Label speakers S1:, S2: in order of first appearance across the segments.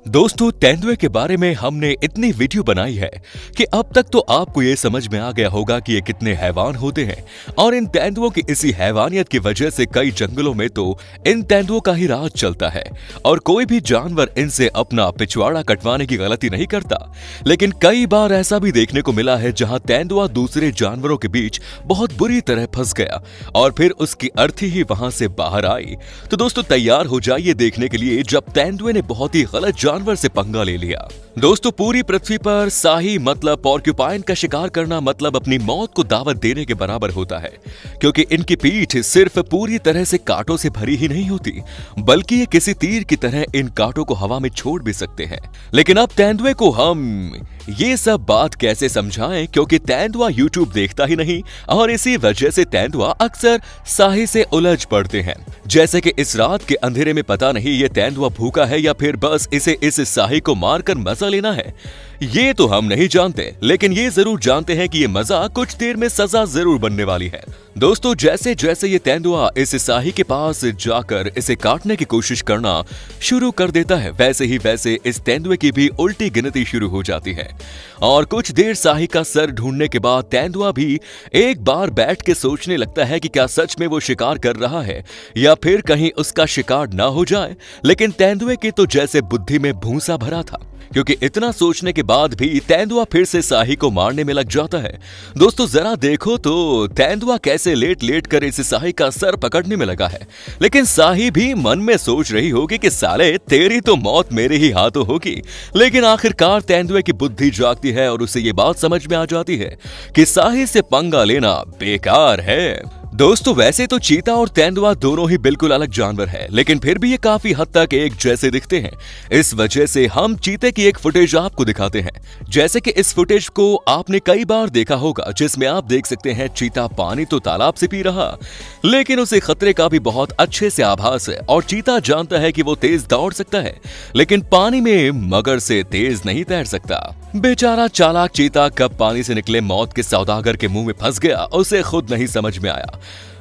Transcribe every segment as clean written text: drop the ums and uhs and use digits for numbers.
S1: दोस्तों, तेंदुए के बारे में हमने इतनी वीडियो बनाई है कि अब तक तो आपको ये समझ में आ गया होगा कि ये कितने हैवान होते हैं और इन तेंदुओं की इसी हैवानियत की वजह से कई जंगलों में तो इन तेंदुओं का ही राज चलता है और कोई भी जानवर इनसे अपना पिछवाड़ा कटवाने की गलती नहीं करता। लेकिन कई बार ऐसा भी देखने को मिला है जहां तेंदुआ दूसरे जानवरों के बीच बहुत बुरी तरह फंस गया और फिर उसकी अर्थी ही वहां से बाहर आई। तो दोस्तों, तैयार हो जाइए देखने के लिए जब तेंदुए ने बहुत ही गलत जानवर से पंगा ले लिया। दोस्तों, पूरी पृथ्वी पर शाही मतलब पोर्क्यूपाइन का शिकार करना मतलब अपनी मौत को दावत देने के बराबर होता है, क्योंकि इनकी पीठ सिर्फ पूरी तरह से कांटों से भरी ही नहीं होती बल्कि ये किसी तीर की तरह इन कांटों को हवा में छोड़ भी सकते हैं। लेकिन अब तेंदुए को हम ये सब बात कैसे समझाएं, क्योंकि तेंदुआ यूट्यूब देखता ही नहीं और इसी वजह से तेंदुआ अक्सर शाही से उलझ पड़ते हैं। जैसे कि इस रात के अंधेरे में पता नहीं ये तेंदुआ भूखा है या फिर बस इसे इस शाही को मारकर मजा लेना है, ये तो हम नहीं जानते। लेकिन ये जरूर जानते हैं कि ये मजा कुछ देर में सजा जरूर बनने वाली है। दोस्तों, जैसे जैसे ये तेंदुआ इस शाही के पास जाकर इसे काटने की कोशिश करना शुरू कर देता है, वैसे ही वैसे इस तेंदुए की भी उल्टी गिनती शुरू हो जाती है और कुछ देर शाही का सर ढूंढने के बाद तेंदुआ भी एक बार बैठ के सोचने लगता है कि क्या सच में वो शिकार कर रहा है या फिर कहीं उसका शिकार ना हो जाए। लेकिन तेंदुए की तो जैसे बुद्धि में भूसा भरा था, क्योंकि इतना सोचने के बाद भी तेंदुआ फिर से शाही को मारने में लग जाता है। दोस्तों, जरा देखो तो तेंदुआ कैसे लेट लेट कर इस शाही का सर पकड़ने में लगा है। लेकिन शाही भी मन में सोच रही होगी कि साले तेरी तो मौत मेरे ही हाथों होगी। लेकिन आखिरकार तेंदुए की बुद्धि जागती है और उसे ये बात समझ में आ जाती है कि शाही से पंगा लेना बेकार है। दोस्तों, वैसे तो चीता और तेंदुआ दोनों ही बिल्कुल अलग जानवर हैं, लेकिन फिर भी ये काफी हद तक एक जैसे दिखते हैं। इस वजह से हम चीते की एक फुटेज आपको दिखाते हैं। जैसे कि इस फुटेज को आपने कई बार देखा होगा, जिसमें आप देख सकते हैं चीता पानी तो तालाब से पी रहा, लेकिन उसे खतरे का भी बहुत अच्छे से आभास है और चीता जानता है कि वो तेज दौड़ सकता है, लेकिन पानी में मगर से तेज नहीं तैर सकता। बेचारा चालाक चीता कब पानी से निकले मौत के सौदागर के मुंह में फंस गया, उसे खुद नहीं समझ में आया।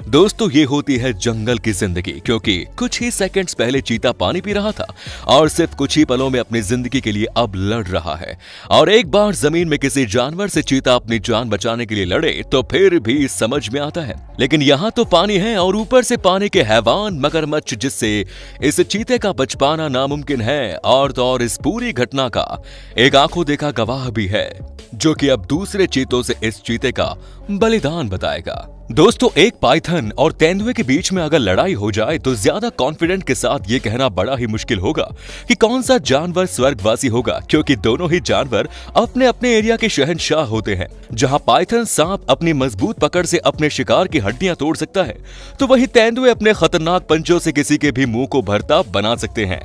S1: दोस्तों, ये होती है जंगल की जिंदगी, क्योंकि कुछ ही सेकंड्स पहले चीता पानी पी रहा था और सिर्फ कुछ ही पलों में अपनी जिंदगी के लिए अब लड़ रहा है। और एक बार जमीन में किसी जानवर से चीता अपनी जान बचाने के लिए लड़े तो फिर भी समझ में आता है, लेकिन यहाँ तो पानी है और ऊपर से पानी के हैवान मगरमच्छ, जिससे इस चीते का बच पाना नामुमकिन है। और तो और इस पूरी घटना का एक आंखों देखा गवाह भी है, जो कि अब दूसरे चीतों से इस चीते का बलिदान बताएगा। दोस्तों, एक पाइथन और तेंदुए के बीच में अगर लड़ाई हो जाए तो ज्यादा कॉन्फिडेंट के साथ ये कहना बड़ा ही मुश्किल होगा कि कौन सा जानवर स्वर्गवासी होगा, क्योंकि दोनों ही जानवर अपने अपने एरिया के शहंशाह होते हैं। जहां पाइथन सांप अपनी मजबूत पकड़ से अपने शिकार की हड्डियां तोड़ सकता है, तो वहीं तेंदुए अपने खतरनाक पंचों से किसी के भी मुंह को भरता बना सकते हैं।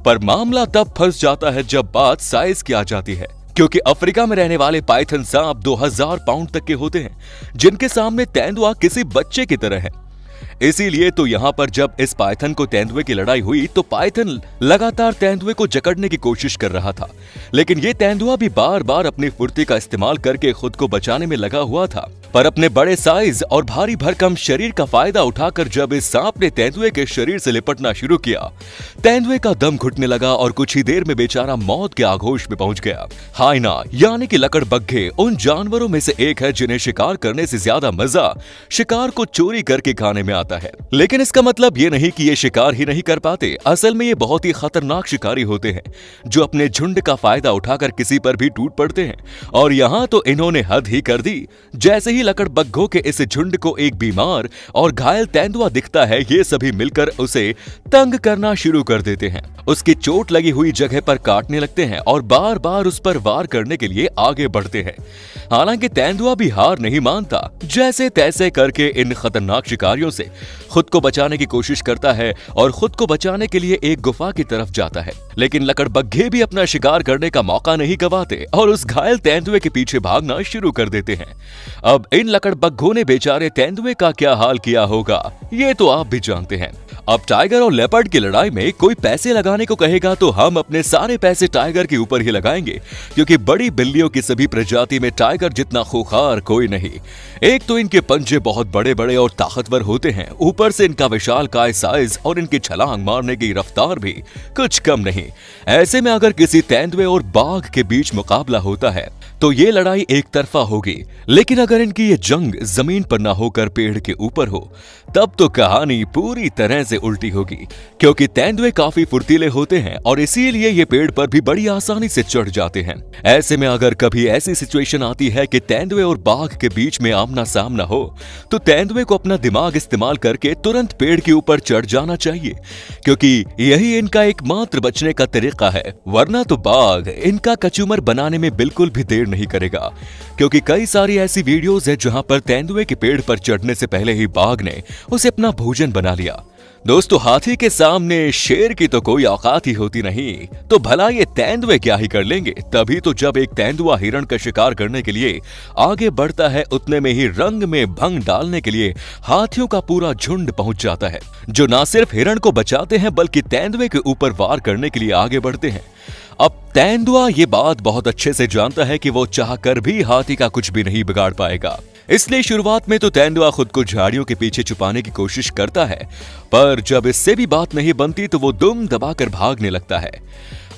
S1: पर मामला तब फंस जाता है जब बात साइज की आ जाती है, क्योंकि अफ्रीका में रहने वाले पाइथन सांप 2000 पाउंड तक के होते हैं, जिनके सामने तेंदुआ किसी बच्चे की तरह है। इसीलिए तो यहाँ पर जब इस पाइथन को तेंदुए की लड़ाई हुई तो पाइथन लगातार तेंदुए को जकड़ने की कोशिश कर रहा था, लेकिन ये तेंदुआ भी बार बार अपनी फुर्ती का इस्तेमाल करके खुद को बचाने में लगा हुआ था। पर अपने बड़े साइज और भारी भरकम शरीर का फायदा उठाकर जब इस सांप ने तेंदुए के शरीर से लिपटना शुरू किया, तेंदुए का दम घुटने लगा और कुछ ही देर में बेचारा मौत के आगोश में पहुंच गया। हाइना यानी कि लकड़बग्घे उन जानवरों में से एक है जिन्हें शिकार करने से ज्यादा मजा शिकार को चोरी करके खाने में आता है। लेकिन इसका मतलब ये नहीं कि ये शिकार ही नहीं कर पाते। असल में ये बहुत ही खतरनाक शिकारी होते हैं, जो अपने झुंड का फायदा उठाकर किसी पर भी टूट पड़ते हैं। और यहाँ तो इन्होंने हद ही कर दी। जैसे ही लकड़बग्घों के इस झुंड को एक बीमार और घायल तेंदुआ दिखता है, ये सभी मिलकर उसे तंग करना शुरू कर देते हैं। उसकी चोट लगी हुई जगह पर काटने लगते हैं और बार बार उस पर वार करने के लिए आगे बढ़ते हैं। हालांकि तेंदुआ भी हार नहीं मानता, जैसे तैसे करके इन खतरनाक शिकारियों से खुद को बचाने की कोशिश करता है और खुद को बचाने के लिए एक गुफा की तरफ जाता है। लेकिन लकड़बग्घे भी अपना शिकार करने का मौका नहीं गवाते और उस घायल तेंदुए के पीछे भागना शुरू कर देते हैं। अब इन लकड़बग्घों ने बेचारे तेंदुए का क्या हाल किया होगा, ये तो आप भी जानते हैं। अब टाइगर और लेपर्ड की लड़ाई में कोई पैसे लगाने को कहेगा तो हम अपने सारे पैसे टाइगर के ऊपर ही लगाएंगे, क्योंकि बड़ी बिल्लियों की सभी प्रजाति में टाइगर जितना खूंखार कोई नहीं। एक तो इनके पंजे बहुत बड़े बड़े और ताकतवर होते हैं, ऊपर से इनका विशालकाय साइज और इनकी छलांग मारने की रफ्तार भी कुछ कम नहीं। ऐसे में अगर किसी तेंदुए और बाघ के बीच मुकाबला होता है तो ये लड़ाई एक तरफा होगी, लेकिन अगर इनकी ये जंग जमीन पर ना होकर पेड़ के ऊपर हो तब तो कहानी पूरी तरह से उल्टी होगी, क्योंकि तेंदुए काफी फुर्तीले होते हैं और इसीलिए ये पेड़ पर भी बड़ी आसानी से चढ़ जाते हैं। ऐसे में अगर कभी ऐसी सिचुएशन आती है कि तेंदुए और बाघ के बीच में आमना सामना हो तो तेंदुए को अपना दिमाग इस्तेमाल करके तुरंत पेड़ के ऊपर चढ़ जाना चाहिए, क्योंकि यही इनका एकमात्र बचने का तरीका है। वरना तो बाघ इनका कचूमर बनाने में बिल्कुल भी देर नहीं करेगा, क्योंकि कई सारी ऐसी वीडियोस है जहां पर तेंदुए के पेड़ पर चढ़ने से पहले ही बाघ ने उसे अपना भोजन बना लिया। दोस्तों, हाथी के सामने शेर की तो कोई औकात ही होती नहीं, तो भला ये तेंदुए क्या ही कर लेंगे। तभी तो जब एक तेंदुआ हिरण का शिकार करने के लिए आगे बढ़ता है, उतने में ही रंग में भंग डालने के लिए हाथियों का पूरा झुंड पहुंच जाता है, जो न सिर्फ हिरण को बचाते हैं बल्कि तेंदुए के ऊपर वार करने के लिए आगे बढ़ते हैं। अब तेंदुआ ये बात बहुत अच्छे से जानता है कि वो चाहकर भी हाथी का कुछ भी नहीं बिगाड़ पाएगा, इसलिए शुरुआत में तो तेंदुआ खुद को झाड़ियों के पीछे छुपाने की कोशिश करता है, पर जब इससे भी बात नहीं बनती तो वो दुम दबाकर भागने लगता है।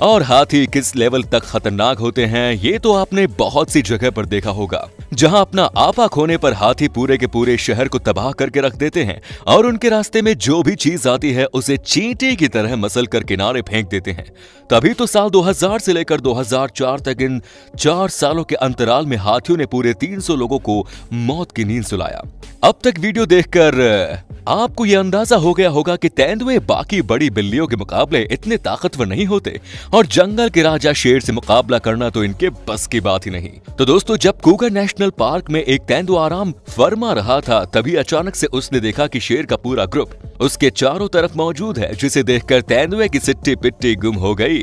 S1: और हाथी किस लेवल तक खतरनाक होते हैं ये तो आपने बहुत सी जगह पर देखा होगा, जहां अपना आपा खोने पर हाथी पूरे के पूरे शहर को तबाह करके रख देते हैं और उनके रास्ते में जो भी चीज आती है उसे चींटी की तरह मसल कर किनारे फेंक देते हैं। तभी तो साल 2000 से लेकर 2004 तक इन 4 सालों के अंतराल में हाथियों ने पूरे 300 लोगों को मौत की नींद सुलाया। अब तक वीडियो देखकर आपको यह अंदाजा हो गया होगा कि तेंदुए बाकी बड़ी बिल्लियों के मुकाबले इतने ताकतवर नहीं होते और जंगल के राजा शेर से मुकाबला करना तो इनके बस की बात ही नहीं। तो दोस्तों, जब कूगर नेशनल पार्क में एक तेंदुआ आराम फरमा रहा था, तभी अचानक से उसने देखा कि शेर का पूरा ग्रुप उसके चारों तरफ मौजूद है, जिसे देखकर तेंदुए की सिट्टी पिट्टी गुम हो गई।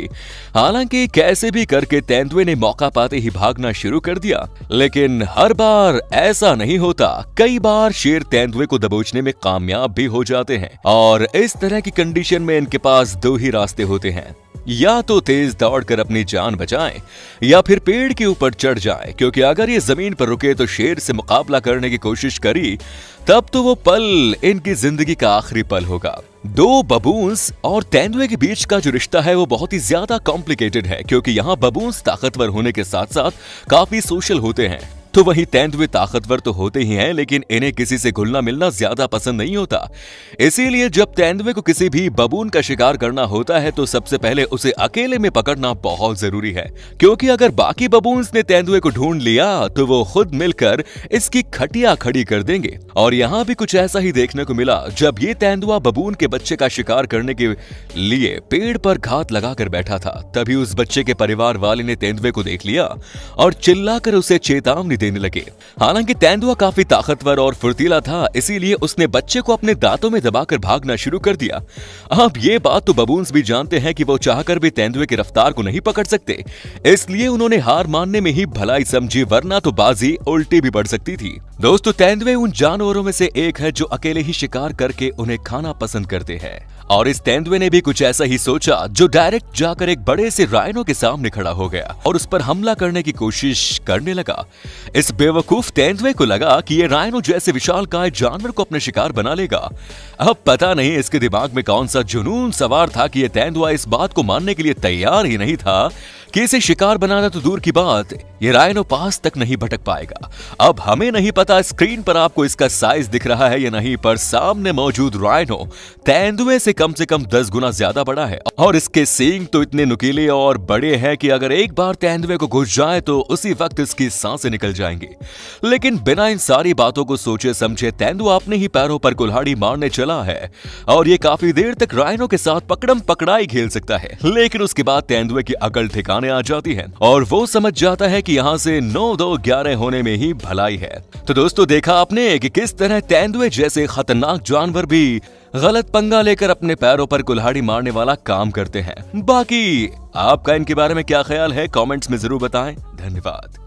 S1: हालांकि कैसे भी करके तेंदुए ने मौका पाते ही भागना शुरू कर दिया, लेकिन हर बार ऐसा नहीं होता। कई बार शेर तेंदुए को दबोचने में कामयाब भी हो जाते हैं और इस तरह की कंडीशन में इनके पास 2 ही रास्ते होते हैं, या तो तेज दौड़कर अपनी जान बचाएं या फिर पेड़ के ऊपर चढ़ जाएं, क्योंकि अगर ये जमीन पर रुके तो शेर से मुकाबला करने की कोशिश करी तब तो वो पल इनकी जिंदगी का आखिरी पल होगा। 2 बबून्स और तेंदुए के बीच का जो रिश्ता है वो बहुत ही ज्यादा कॉम्प्लिकेटेड है, क्योंकि यहाँ बबून्स ताकतवर होने के साथ साथ काफी सोशल होते हैं, तो वहीं तेंदुए ताकतवर तो होते ही हैं, लेकिन इन्हें किसी से घुलना मिलना ज्यादा पसंद नहीं होता। इसीलिए जब तेंदुए को किसी भी बबून का शिकार करना होता है तो सबसे पहले उसे अकेले में पकड़ना बहुत जरूरी है, क्योंकि अगर बाकी बबून्स ने तेंदुए को ढूंढ लिया तो वो खुद मिलकर इसकी खटिया खड़ी कर देंगे। और यहाँ भी कुछ ऐसा ही देखने को मिला। जब ये तेंदुआ बबून के बच्चे का शिकार करने के लिए पेड़ पर घात लगाकर बैठा था, तभी उस बच्चे के परिवार वाले ने तेंदुए को देख लिया और चिल्लाकर उसे चेतावनी देने लगे। हालांकि तेंदुआ काफी ताकतवर और फुर्तीला था, इसीलिए उसने बच्चे को अपने दांतों में दबाकर भागना शुरू कर दिया। अब ये बात तो बबून्स भी जानते हैं कि वो चाहकर भी तेंदुए की रफ्तार को नहीं पकड़ सकते, इसलिए उन्होंने हार मानने में ही भलाई समझी, वरना तो बाजी उल्टी भी पड़ सकती थी। दोस्तों, तेंदुए उन जानवरों में से एक है जो अकेले ही शिकार करके उन्हें खाना पसंद करते हैं, और इस तेंदुए ने भी कुछ ऐसा ही सोचा, जो डायरेक्ट जाकर एक बड़े से राइनो के सामने खड़ा हो गया और उस पर हमला करने की कोशिश करने लगा। इस बेवकूफ तेंदुए को लगा कि ये राइनो जैसे विशालकाय जानवर को अपने शिकार बना लेगा। अब पता नहीं इसके दिमाग में कौन सा जुनून सवार था कि ये तेंदुआ इस बात को मानने के लिए तैयार ही नहीं था कि इसे शिकार बनाना तो दूर की बात, ये राइनो पास तक नहीं भटक पाएगा। अब हमें नहीं पता स्क्रीन पर आपको इसका साइज दिख रहा है या नहीं, पर सामने मौजूद राइनो तेंदुए से कम 10 गुना ज्यादा बड़ा है और इसके सींग तो इतने नुकीले और बड़े हैं कि अगर एक बार तेंदुए को घुस जाए तो उसी वक्त इसकी सांसें निकल जाएंगी। लेकिन बिना इन सारी बातों को सोचे समझे तेंदुआ अपने ही पैरों पर कुल्हाड़ी मारने चला है और ये काफी देर तक राइनो के साथ पकड़म पकड़ाई खेल सकता है। लेकिन उसके बाद तेंदुए की अकल ठिकाने आ जाती है और वो समझ जाता है कि यहाँ से 9-2-11 होने में ही भलाई है। तो दोस्तों, देखा आपने कि किस तरह तेंदुए जैसे खतरनाक जानवर भी गलत पंगा लेकर अपने पैरों पर कुल्हाड़ी मारने वाला काम करते हैं। बाकी आपका इनके बारे में क्या ख्याल है, कमेंट्स में जरूर बताएं। धन्यवाद।